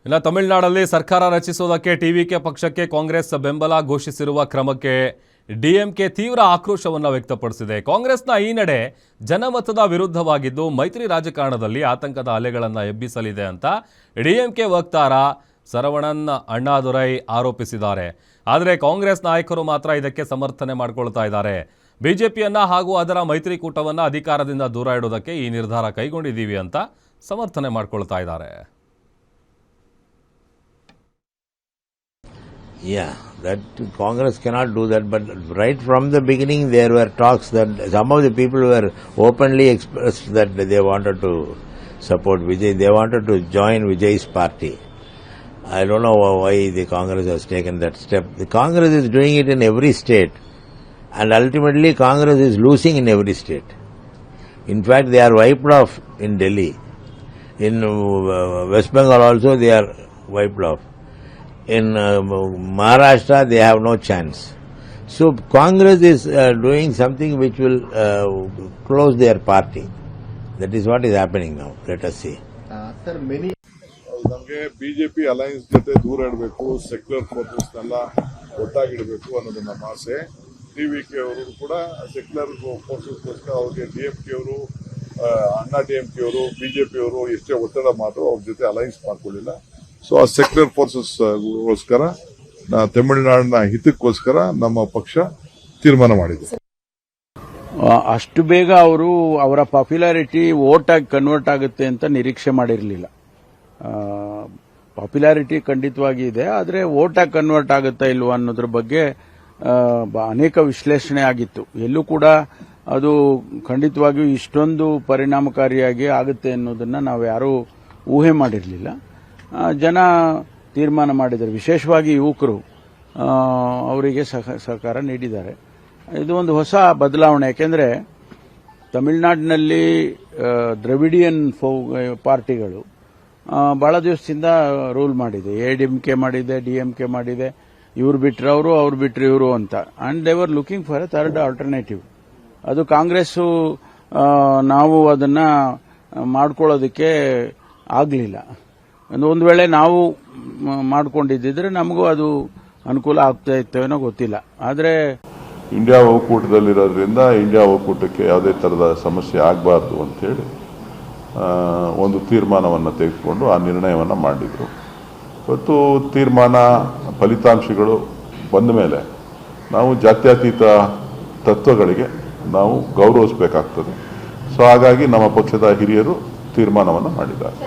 ಇನ್ನು ತಮಿಳುನಾಡಲ್ಲಿ ಸರ್ಕಾರ ರಚಿಸುವುದಕ್ಕೆ ಟಿವಿಕೆ ಪಕ್ಷಕ್ಕೆ ಕಾಂಗ್ರೆಸ್ ಬೆಂಬಲ ಘೋಷಿಸಿರುವ ಕ್ರಮಕ್ಕೆ ಡಿಎಂಕೆ ತೀವ್ರ ಆಕ್ರೋಶವನ್ನು ವ್ಯಕ್ತಪಡಿಸಿದೆ. ಕಾಂಗ್ರೆಸ್ನ ಈ ನಡೆ ಜನಮತದ ವಿರುದ್ಧವಾಗಿದ್ದು ಮೈತ್ರಿ ರಾಜಕಾರಣದಲ್ಲಿ ಆತಂಕದ ಅಲೆಗಳನ್ನು ಎಬ್ಬಿಸಲಿದೆ ಅಂತ ಡಿಎಂಕೆ ವಕ್ತಾರ ಸರವಣನ್ ಅಣ್ಣಾದುರೈ ಆರೋಪಿಸಿದ್ದಾರೆ. ಆದರೆ ಕಾಂಗ್ರೆಸ್ ನಾಯಕರು ಮಾತ್ರ ಇದಕ್ಕೆ ಸಮರ್ಥನೆ ಮಾಡಿಕೊಳ್ತಾ ಇದ್ದಾರೆ. ಬಿಜೆಪಿಯನ್ನ ಹಾಗೂ ಅದರ ಮೈತ್ರಿಕೂಟವನ್ನು ಅಧಿಕಾರದಿಂದ ದೂರ ಇಡೋದಕ್ಕೆ ಈ ನಿರ್ಧಾರ ಕೈಗೊಂಡಿದ್ದೀವಿ ಅಂತ ಸಮರ್ಥನೆ ಮಾಡಿಕೊಳ್ತಾ ಇದ್ದಾರೆ. Yeah, that Congress cannot do that, but right from the beginning there were talks that some of the people were openly expressed that they wanted to support Vijay, they wanted to join Vijay's party. I don't know why the Congress has taken that step. The Congress is doing it in every state, and ultimately Congress is losing in every state. In fact, they are wiped off in Delhi. In West Bengal also they are wiped off. In Maharashtra, they have no chance. So Congress is doing something which will close their party. That is what is happening now. Let us see. Sir, many. ನಮಗೆ BJP Allianz ಜೊತೆ ದೂರ ಇಡಬೇಕು, secular ಫೋರ್ಸಸ್ನೆಲ್ಲ ಒಟ್ಟಾಗಿಡಬೇಕು ಅನ್ನೋದು ನಮ್ಮ ಆಸೆ. TVK ಅವರು ಕೂಡ secular ಫೋರ್ಸಸ್ಗೋಸ್ಕರ ಅವ್ರಿಗೆ ಡಿಎಂಕೆ ಅವರು, ಅಣ್ಣಾ ಡಿಎಂಕೆ ಅವರು, ಬಿಜೆಪಿ ಅವರು ಎಷ್ಟೇ ಒತ್ತಡ ಮಾಡಿದ್ರು ಅವ್ರ ಜೊತೆ ಅಲೈನ್ಸ್ ಮಾಡ್ಕೊಳ್ಳಿಲ್ಲ. ಸೊ ಆ ಸೆಕ್ಯುಲರ್ ಫೋರ್ಸಸ್ಗೋಸ್ಕರ ತಮಿಳುನಾಡಿನ ಹಿತಕ್ಕೋಸ್ಕರ ನಮ್ಮ ಪಕ್ಷ ತೀರ್ಮಾನ ಮಾಡಿದೆ. ಅಷ್ಟು ಬೇಗ ಅವರ ಪಾಪ್ಯುಲಾರಿಟಿ ವೋಟ್ ಆಗಿ ಕನ್ವರ್ಟ್ ಆಗುತ್ತೆ ಅಂತ ನಿರೀಕ್ಷೆ ಮಾಡಿರಲಿಲ್ಲ. ಪಾಪ್ಯುಲಾರಿಟಿ ಖಂಡಿತವಾಗಿ ಇದೆ, ಆದರೆ ವೋಟ್ ಆಗಿ ಕನ್ವರ್ಟ್ ಆಗುತ್ತಾ ಇಲ್ವಾ ಅನ್ನೋದ್ರ ಬಗ್ಗೆ ಅನೇಕ ವಿಶ್ಲೇಷಣೆ ಆಗಿತ್ತು. ಎಲ್ಲೂ ಕೂಡ ಅದು ಖಂಡಿತವಾಗಿಯೂ ಇಷ್ಟೊಂದು ಪರಿಣಾಮಕಾರಿಯಾಗಿ ಆಗುತ್ತೆ ಅನ್ನೋದನ್ನ ನಾವು ಯಾರೂ ಊಹೆ ಮಾಡಿರಲಿಲ್ಲ. ಜನ ತೀರ್ಮಾನ ಮಾಡಿದ್ದಾರೆ, ವಿಶೇಷವಾಗಿ ಯುವಕರು ಅವರಿಗೆ ಸಹಕಾರ ನೀಡಿದ್ದಾರೆ. ಇದು ಒಂದು ಹೊಸ ಬದಲಾವಣೆ. ಯಾಕೆಂದರೆ ತಮಿಳುನಾಡಿನಲ್ಲಿ ದ್ರವಿಡಿಯನ್ ಪಾರ್ಟಿಗಳು ಬಹಳ ದಿವಸದಿಂದ ರೂಲ್ ಮಾಡಿದೆ. ಎಡಿಎಂಕೆ ಮಾಡಿದೆ, ಡಿಎಂಕೆ ಮಾಡಿದೆ, ಇವ್ರು ಬಿಟ್ರೆ ಅವರು, ಅವ್ರು ಬಿಟ್ರೆ ಇವರು ಅಂತ. And they were looking for A third alternative. ಅದು ಕಾಂಗ್ರೆಸ್ಸು ನಾವು ಅದನ್ನ ಮಾಡ್ಕೊಳ್ಳೋದಕ್ಕೆ ಆಗಲಿಲ್ಲ. ಒಂದು ವೇಳೆ ನಾವು ಮಾಡ್ಕೊಂಡಿದ್ದಿದ್ರೆ ನಮಗೂ ಅದು ಅನುಕೂಲ ಆಗ್ತಾ ಇತ್ತೇನೋ ಗೊತ್ತಿಲ್ಲ. ಆದರೆ ಇಂಡಿಯಾ ಒಕ್ಕೂಟದಲ್ಲಿರೋದ್ರಿಂದ ಇಂಡಿಯಾ ಒಕ್ಕೂಟಕ್ಕೆ ಯಾವುದೇ ಥರದ ಸಮಸ್ಯೆ ಆಗಬಾರ್ದು ಅಂತೇಳಿ ಒಂದು ತೀರ್ಮಾನವನ್ನು ತೆಗೆದುಕೊಂಡು ಆ ನಿರ್ಣಯವನ್ನು ಮಾಡಿದರು. ಇವತ್ತು ತೀರ್ಮಾನ ಫಲಿತಾಂಶಗಳು ಬಂದ ಮೇಲೆ ನಾವು ಜಾತ್ಯತೀತ ತತ್ವಗಳಿಗೆ ನಾವು ಗೌರವಿಸಬೇಕಾಗ್ತದೆ. ಸೊ ಹಾಗಾಗಿ ನಮ್ಮ ಪಕ್ಷದ ಹಿರಿಯರು ತೀರ್ಮಾನವನ್ನು ಮಾಡಿದ್ದಾರೆ.